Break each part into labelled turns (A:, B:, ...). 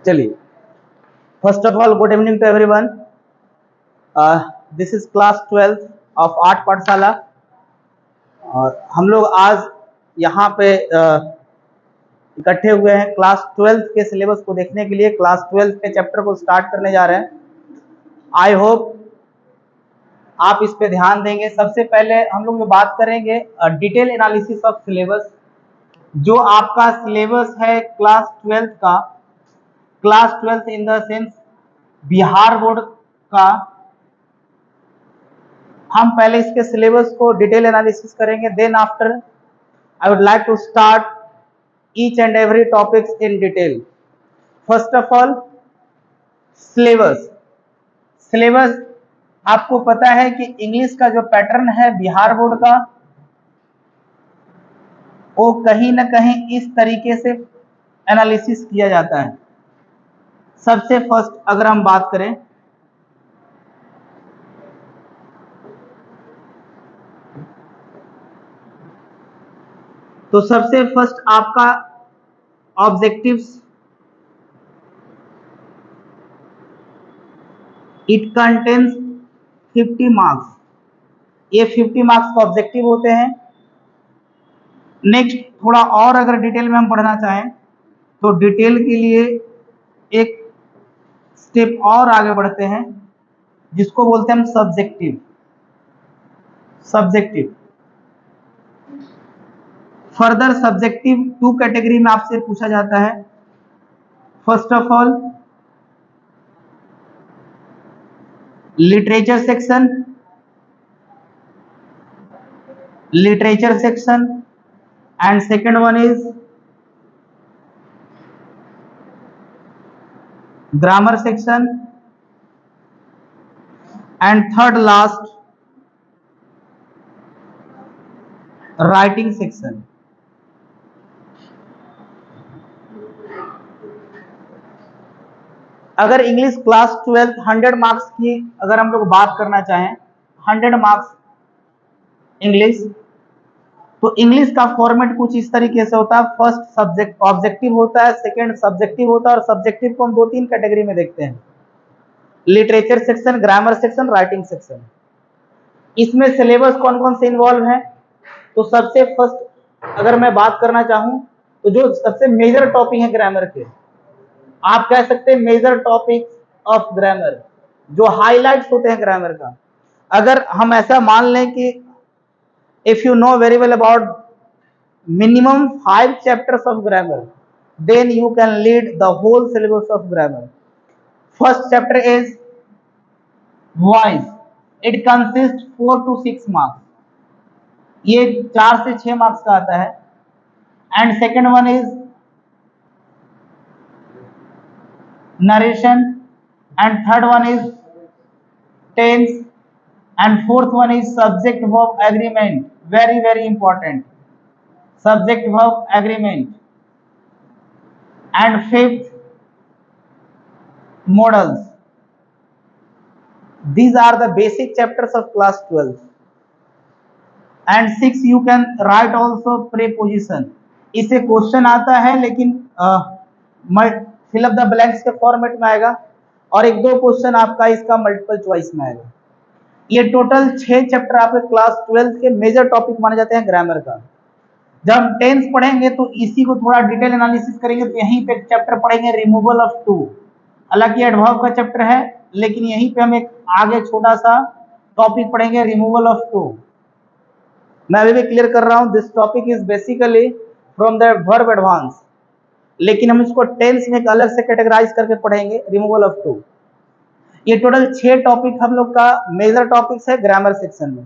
A: चलिए, first of all good evening to everyone. This is class 12 of art Pathshala. और हम लोग आज यहाँ पे इकट्ठे हुए हैं क्लास 12 के सिलेबस को देखने के लिए। क्लास 12 के चैप्टर को स्टार्ट करने जा रहे हैं। आई होप आप इस पे ध्यान देंगे। सबसे पहले हम लोग बात करेंगे डिटेल एनालिसिस ऑफ सिलेबस। जो आपका सिलेबस है क्लास 12 का, class 12 in the sense Bihar board का, हम पहले इसके सिलेबस को डिटेल एनालिसिस करेंगे। Then after I would like to start each and every topics in detail. First of all syllabus. Syllabus आपको पता है कि इंग्लिश का जो पैटर्न है बिहार बोर्ड का, वो कहीं ना कहीं इस तरीके से एनालिसिस किया जाता है। सबसे फर्स्ट अगर हम बात करें तो सबसे फर्स्ट आपका ऑब्जेक्टिव्स, इट कंटेन्स 50 मार्क्स। ये 50 मार्क्स का ऑब्जेक्टिव होते हैं। नेक्स्ट थोड़ा और अगर डिटेल में हम पढ़ना चाहें तो डिटेल के लिए एक स्टेप और आगे बढ़ते हैं, जिसको बोलते हैं हम subjective. Subjective further subjective 2 category में आपसे पूछा जाता है। First of all literature section, literature section, and second one is grammar section, and third last writing section. अगर इंग्लिश क्लास 12 100 मार्क्स की अगर हम लोग बात करना चाहें, 100 मार्क्स इंग्लिश, तो इंग्लिश का फॉर्मेट कुछ इस तरीके से होता है। फर्स्ट सब्जेक्ट ऑब्जेक्टिव होता है, सेकंड सब्जेक्टिव होता है, और सब्जेक्टिव को हम 2-3 कैटेगरी में देखते हैं, literature section, grammar section, writing section. इसमें सिलेबस कौन कौन से इन्वॉल्व है? तो सबसे फर्स्ट अगर मैं बात करना चाहूं तो जो सबसे मेजर टॉपिक है ग्रामर के, आप कह सकते हैं मेजर टॉपिक ऑफ ग्रामर, जो हाइलाइट्स होते हैं ग्रामर का। अगर हम ऐसा मान लें कि if you know very well about minimum 5 chapters of grammar, then you can lead the whole syllabus of grammar. First chapter is voice. It consists 4 to 6 marks. ये 4 से 6 मार्क्स का आता है। And second one is narration, and third one is tense, and fourth one is subject verb agreement. Very very important, subject verb agreement. And fifth models. These are the basic chapters of class 12. And 6 you can write also preposition. इसे question आता है लेकिन fill up the blanks के format में आएगा, और 1-2 question आपका इसका मल्टीपल चॉइस में आएगा। ये टोटल 6 चैप्टर आपके क्लास 12 के मेजर टॉपिक माने जाते हैं ग्रामर का। जब हम टेंस पढ़ेंगे तो इसी को थोड़ा डिटेल एनालिसिस करेंगे, तो यहीं पे चैप्टर पढ़ेंगे रिमूवल ऑफ टू। हालांकि एडवर्ब का चैप्टर है, लेकिन यहीं पे हम एक आगे छोटा सा टॉपिक पढ़ेंगे, रिमूवल ऑफ टू। मैं अभी भी क्लियर कर रहा हूं, this topic is basically from the verb advance, लेकिन हम इसको टेंस में एक अलग से कैटेगराइज करके पढ़ेंगे, रिमूवल ऑफ टू। ये टोटल 6 टॉपिक हम लोग का मेजर टॉपिक्स है ग्रामर सेक्शन में।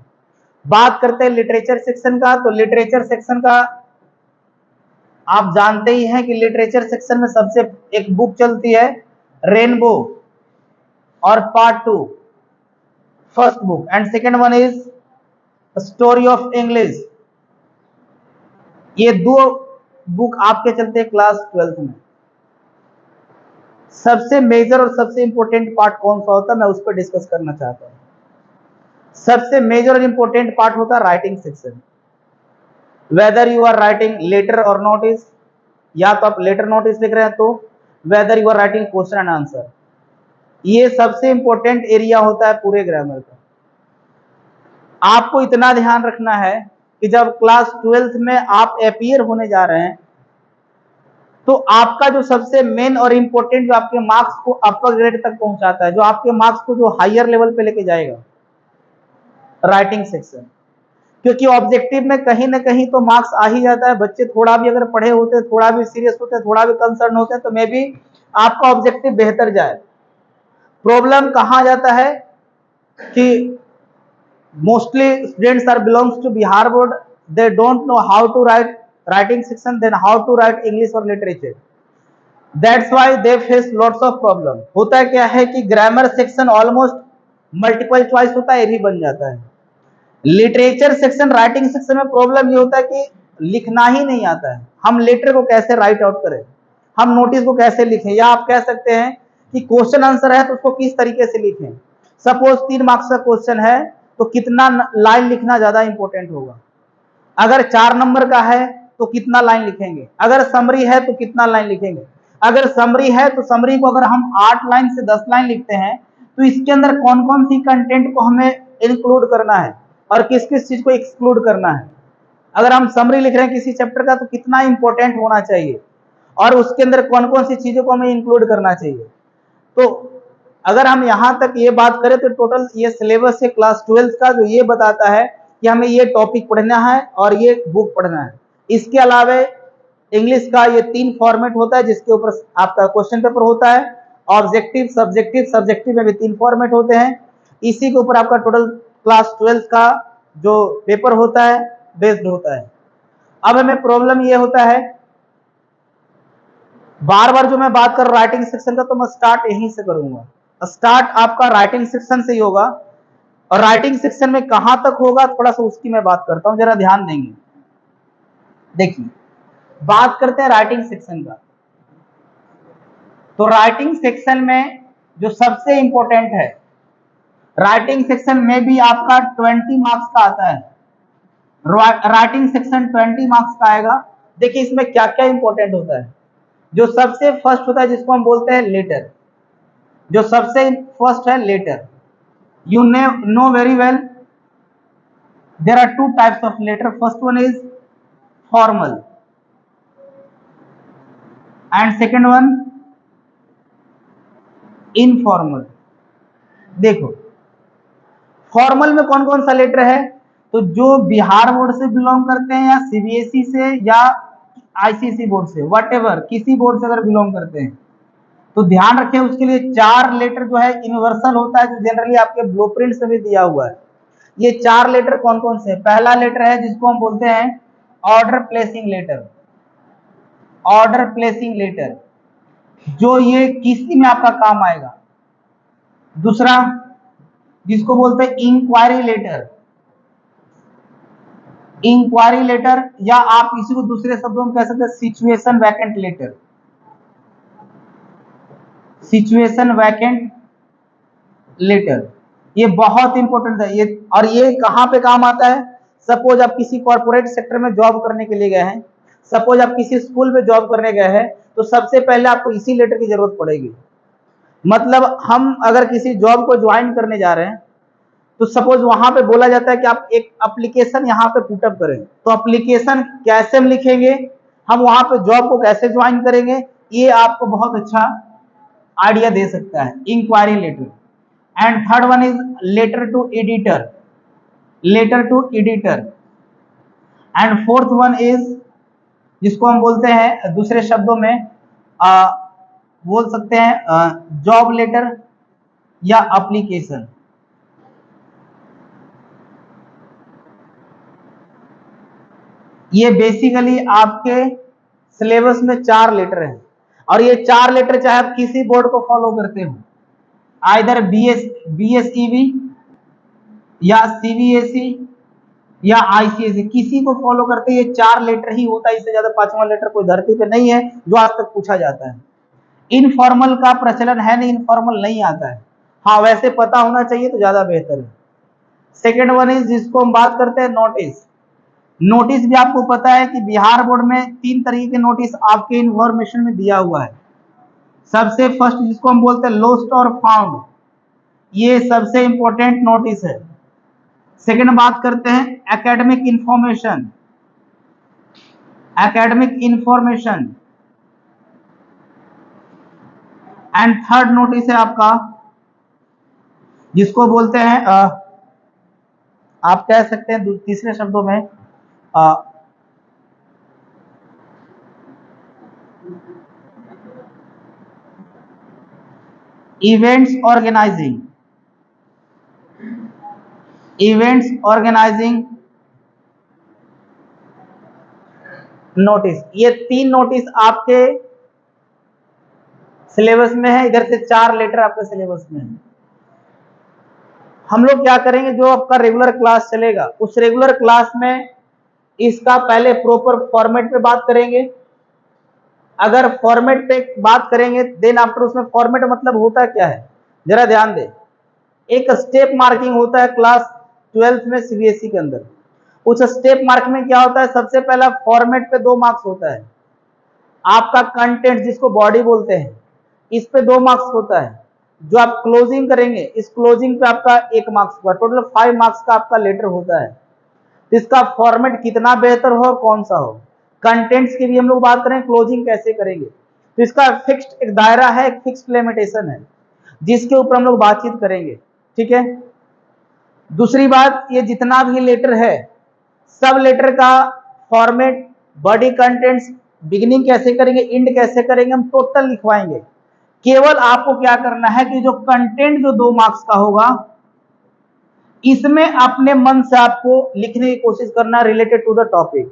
A: बात करते हैं लिटरेचर सेक्शन का, तो लिटरेचर सेक्शन का आप जानते ही हैं कि लिटरेचर सेक्शन में सबसे एक बुक चलती है रेनबो, और part 2 first book, and second one is story of English. ये 2 बुक आपके चलते हैं क्लास 12 में। सबसे मेजर और सबसे इंपॉर्टेंट पार्ट कौन सा होता है, मैं उस पर डिस्कस करना चाहता हूं। सबसे मेजर और इंपॉर्टेंट पार्ट होता है writing section. Whether you are writing letter और नोटिस, या तो आप लेटर नोटिस लिख रहे हैं तो, whether you are writing question and answer। ये सबसे इंपॉर्टेंट एरिया होता है पूरे ग्रामर का। आपको इतना ध्यान रखना है कि जब क्लास 12th में आप अपीयर होने जा रहे हैं तो आपका जो सबसे मेन और इम्पोर्टेंट जो आपके मार्क्स को अपर ग्रेड तक पहुंचाता है, जो आपके मार्क्स को जो हायर लेवल पे लेके जाएगा, राइटिंग सेक्शन। क्योंकि ऑब्जेक्टिव में कहीं ना कहीं तो मार्क्स आ ही जाता है। बच्चे थोड़ा भी अगर पढ़े होते हैं, थोड़ा भी सीरियस होते हैं, थोड़ा भी कंसर्न होते हैं, तो मे बी आपका ऑब्जेक्टिव बेहतर जाए। प्रॉब्लम कहाँ जाता है कि mostly students are belongs to Bihar board, they don't know how to write writing section, then how to write English or literature. That's why they face lots of problem। होता क्या है कि grammar section almost multiple choice होता है, ये भी बन जाता है। लिटरेचर सेक्शन, राइटिंग सेक्शन में प्रॉब्लम ये होता है कि लिखना ही नहीं आता है। हम लेटर को कैसे राइट आउट करें, हम नोटिस को कैसे लिखें, या आप कह सकते हैं कि क्वेश्चन आंसर है तो उसको किस तरीके से लिखें। सपोज 3 मार्क्स का क्वेश्चन है तो कितना लाइन लिखना ज्यादा इंपॉर्टेंट होगा। अगर 4 नंबर का है तो कितना लाइन लिखेंगे, अगर समरी है तो कितना लाइन लिखेंगे। अगर समरी है तो समरी को अगर हम 8 लाइन से 10 लाइन लिखते हैं तो इसके अंदर कौन कौन सी कंटेंट को हमें इंक्लूड करना है और किस किस चीज को एक्सक्लूड करना है। अगर हम समरी लिख रहे हैं किसी चैप्टर का तो कितना इंपॉर्टेंट होना चाहिए और उसके अंदर कौन कौन सी चीजों को हमें इंक्लूड करना चाहिए। तो अगर हम यहां तक ये बात करें तो टोटल ये सिलेबस है क्लास 12 का, जो ये बताता है कि हमें ये टॉपिक पढ़ना है और ये बुक पढ़ना है। इसके अलावा इंग्लिश का ये 3 फॉर्मेट होता है जिसके ऊपर आपका क्वेश्चन पेपर होता है। ऑब्जेक्टिव, सब्जेक्टिव, सब्जेक्टिव में भी 3 फॉर्मेट होते हैं। इसी के ऊपर आपका टोटल क्लास 12 का जो पेपर होता है बेस्ड होता है। अब हमें प्रॉब्लम ये होता है, बार बार जो मैं बात कर राइटिंग सेक्शन का, तो मैं स्टार्ट यहीं से करूंगा। स्टार्ट आपका राइटिंग सेक्शन से ही होगा और राइटिंग सेक्शन में कहां तक होगा थोड़ा सा उसकी मैं बात करता हूं, जरा ध्यान देंगे। देखिए, बात करते हैं राइटिंग सेक्शन का। तो राइटिंग सेक्शन में जो सबसे इंपॉर्टेंट है, राइटिंग सेक्शन में भी आपका 20 मार्क्स का आता है। राइटिंग सेक्शन 20 मार्क्स का आएगा। देखिए इसमें क्या क्या इंपॉर्टेंट होता है। जो सबसे फर्स्ट होता है जिसको हम बोलते हैं लेटर, जो सबसे फर्स्ट है letter. You know very well there are 2 types of letter. First one is formal and second one informal. देखो फॉर्मल में कौन कौन सा लेटर है, तो जो बिहार बोर्ड से बिलोंग करते हैं या सीबीएसई से या आईसीएसई बोर्ड से, व्हाटएवर किसी बोर्ड से अगर बिलोंग करते हैं तो ध्यान रखें उसके लिए 4 लेटर जो है यूनिवर्सल होता है, जो जनरली आपके ब्लूप्रिंट से भी दिया हुआ है। ये 4 लेटर कौन कौन से, पहला लेटर है जिसको हम बोलते हैं order placing letter. Order placing letter जो ये किसी में आपका काम आएगा। दूसरा जिसको बोलते हैं इंक्वायरी लेटर। इंक्वायरी लेटर या आप इसी को दूसरे शब्दों में कह सकते हैं situation vacant letter. Situation vacant letter ये बहुत इंपॉर्टेंट है। ये और ये कहां पे काम आता है, सपोज आप किसी कॉर्पोरेट सेक्टर में जॉब करने के लिए गए हैं, सपोज आप किसी स्कूल में जॉब करने गए हैं, तो सबसे पहले आपको इसी लेटर की जरूरत पड़ेगी। मतलब हम अगर किसी जॉब को ज्वाइन करने जा रहे हैं तो सपोज वहां पे बोला जाता है कि आप एक एप्लीकेशन यहाँ पे पुटअप करें, तो एप्लीकेशन कैसे हम लिखेंगे, हम वहां पे जॉब को कैसे ज्वाइन करेंगे, ये आपको बहुत अच्छा आइडिया दे सकता है inquiry letter. And third one is letter to editor. Letter to editor. And fourth one is जिसको हम बोलते हैं दूसरे शब्दों में बोल सकते हैं जॉब लेटर या एप्लीकेशन। ये बेसिकली आपके सिलेबस में 4 लेटर हैं और ये 4 लेटर चाहे आप किसी बोर्ड को फॉलो करते हो, आइदर बीएसईबी या सीबीएसई या आईसीएसई, किसी को फॉलो करते ये 4 लेटर ही होता है। इससे ज्यादा 5वां लेटर कोई धरती पे नहीं है जो आज तक पूछा जाता है। इनफॉर्मल का प्रचलन है नहीं, इनफॉर्मल नहीं आता है। हाँ वैसे पता होना चाहिए तो ज्यादा बेहतर है। सेकेंड वन इज जिसको हम बात करते हैं नोटिस। नोटिस भी आपको पता है कि बिहार बोर्ड में 3 तरीके के नोटिस आपके इन्फॉर्मेशन में दिया हुआ है। सबसे फर्स्ट जिसको हम बोलते हैं लोस्ट और फाउंड, ये सबसे इंपॉर्टेंट नोटिस है। सेकंड बात करते हैं academic information, academic information. And third notice है आपका जिसको बोलते हैं आप कह सकते हैं तीसरे शब्दों में events organising, events organising notice. ये 3 नोटिस आपके सिलेबस में है, इधर से 4 लेटर आपके सिलेबस में है। हम लोग क्या करेंगे, जो आपका रेगुलर क्लास चलेगा उस रेगुलर क्लास में इसका पहले प्रॉपर फॉर्मेट पे बात करेंगे। अगर फॉर्मेट पे बात करेंगे देन आफ्टर उसमें फॉर्मेट मतलब होता क्या है जरा ध्यान दे। एक स्टेप मार्किंग होता है क्लास 12th में सीबीएसई के अंदर। उस स्टेप मार्क में क्या होता है, सबसे पहला फॉर्मेट पे 2 मार्क्स होता है। आपका कंटेंट जिसको बॉडी बोलते हैं इस पे 2 मार्क्स होता है। जो आप क्लोजिंग करेंगे इस क्लोजिंग पे आपका 1 मार्क्स होगा। टोटल 5 मार्क्स का आपका लेटर होता है। इसका फॉर्मेट कितना बेहतर हो और कौन सा हो। कंटेंट्स की भी हम लोग बात करें, क्लोजिंग कैसे करेंगे, तो इसका फिक्स्ड एक दायरा है, एक फिक्स्ड लिमिटेशन है जिसके ऊपर हम लोग बातचीत करेंगे। ठीक है। दूसरी बात, ये जितना भी लेटर है सब लेटर का फॉर्मेट, बॉडी कंटेंट्स, बिगिनिंग कैसे करेंगे, एंड कैसे करेंगे, हम टोटल लिखवाएंगे। केवल आपको क्या करना है कि जो कंटेंट जो 2 मार्क्स का होगा इसमें अपने मन से आपको लिखने की कोशिश करना related to the topic.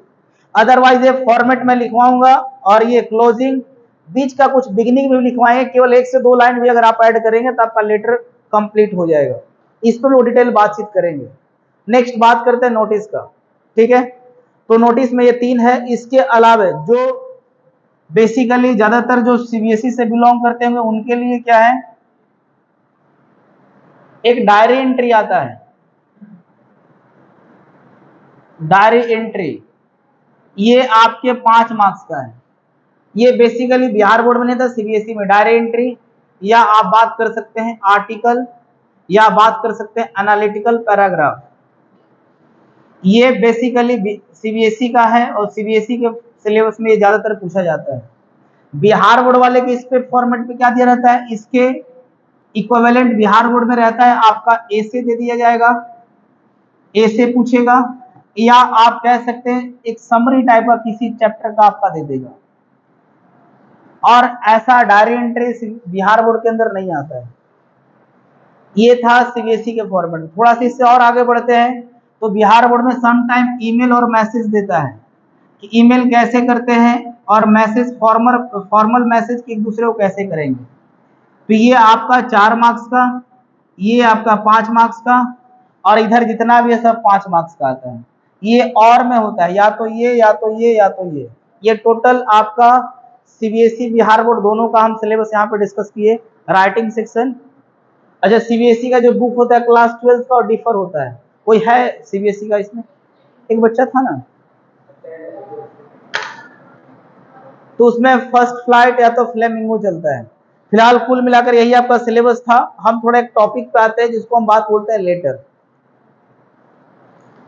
A: Otherwise ये फॉर्मेट में लिखवाऊंगा और ये क्लोजिंग बीच का कुछ बिगिनिंग में लिखवाएंगे, केवल 1 से 2 लाइन भी अगर आप ऐड करेंगे तो आपका लेटर कंप्लीट हो जाएगा। इस पर वो डिटेल बातचीत करेंगे। नेक्स्ट बात करते हैं नोटिस का। ठीक है, तो नोटिस में ये 3 है। इसके अलावा जो बेसिकली ज्यादातर जो सीबीएसई से बिलोंग करते होंगे उनके लिए क्या है, एक डायरी एंट्री आता है। डायरी एंट्री ये आपके 5 मार्क्स का है। ये बेसिकली बिहार बोर्ड में नहीं था, सीबीएसई में डायरी एंट्री, या आप बात कर सकते हैं आर्टिकल, या बात कर सकते हैं एनालिटिकल पैराग्राफ। ये बेसिकली सीबीएसई का है और सीबीएसई के सिलेबस में ये ज्यादातर पूछा जाता है। बिहार बोर्ड वाले के इस पे फॉर्मेट पे क्या दिया रहता है, इसके इक्विवेलेंट बिहार बोर्ड में रहता है आपका ए से दे दिया जाएगा, ए से पूछेगा, या आप कह सकते हैं एक समरी टाइप का किसी चैप्टर का आपका दे देगा। और ऐसा डायरी एंट्री बिहार बोर्ड के अंदर नहीं आता है। ये था सीबीएसई के फॉर्मेट। थोड़ा सा इससे और आगे बढ़ते हैं तो बिहार बोर्ड में सम टाइम ईमेल और मैसेज देता है कि ईमेल कैसे करते हैं और मैसेज फॉर्मल मैसेज एक दूसरे को कैसे करेंगे। तो ये आपका 4 मार्क्स का, ये आपका 5 मार्क्स का, और इधर जितना भी है सब 5 मार्क्स का आता है। ये और में होता है या तो ये या तो ये या तो ये टोटल आपका सीबीएसई बिहार बोर्ड दोनों का हम सिलेबस यहाँ पे डिस्कस किए। राइटिंग सेक्शन, अच्छा सीबीएसई का जो बुक होता है क्लास 12 का और डिफर होता है। कोई है सीबीएसई का इसमें, एक बच्चा था ना, तो उसमें फर्स्ट फ्लाइट या तो फ्लेमिंगो चलता है। फिलहाल कुल मिलाकर यही आपका सिलेबस था। हम थोड़ा एक टॉपिक पे आते हैं जिसको हम बात बोलते हैं लेटर।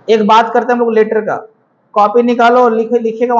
A: एक बात करते हैं हम लोग लेटर का, कॉपी निकालो और लिखेगा वहां